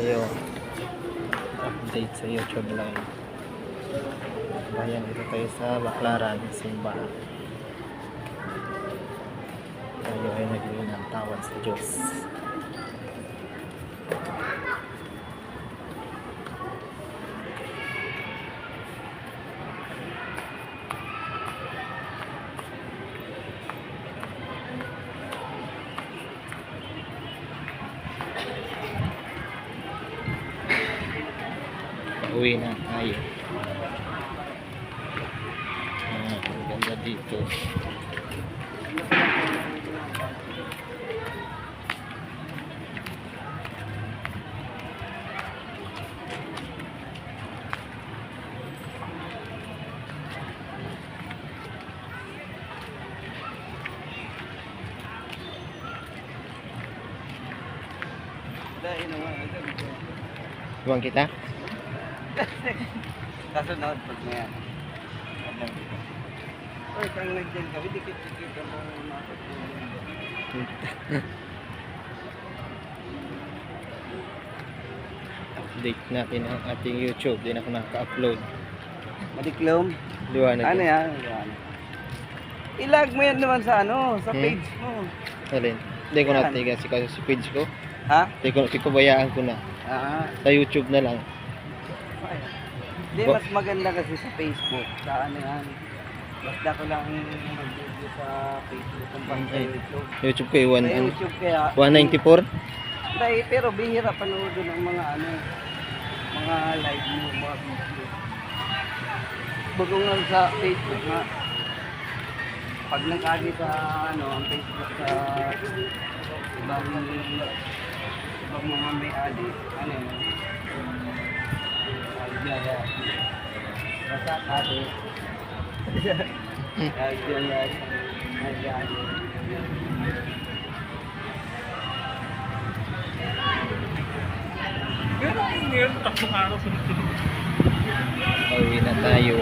tayo. Update sa YouTube Live. Bayan, dito tayo sa Baclaran, Simba. Tayo ay nagawin ng tawad sa Diyos. Uwi na tayo. Ang ganda dito. Buang kita? Kasunod pag na yan. Oy, kang nagdyan kami, dikit-dikit ang mga makatulong. Update natin ang ating YouTube. Di na ako nakaka-upload. Madiklom? Liwanag. Ano yan? Ilag mo yan naman sa ano, sa page mo. Alin? Hindi ko natigan si page ko. Ha? Hindi ko bayaan ko na. Sa YouTube na lang. Hindi, mas maganda kasi sa Facebook. Sa ano yan. Basta ko lang mag-video sa Facebook kung pang sa YouTube. YouTube ko yung Sa YouTube kaya 194? Dahil, pero bihira panood ng mga ano, mga live mo, mga video. Bagong lang sa Facebook nga. Pag nag-adi sa ano, ang Facebook sa ibang mga may adi, ano yun? Agyaya. Basta adi. Agyaya. Agyaya. Pauwi na tayo.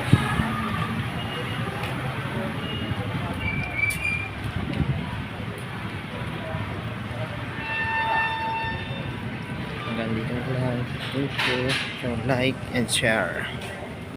Hanggang dito na lang. Thank you. So like and share.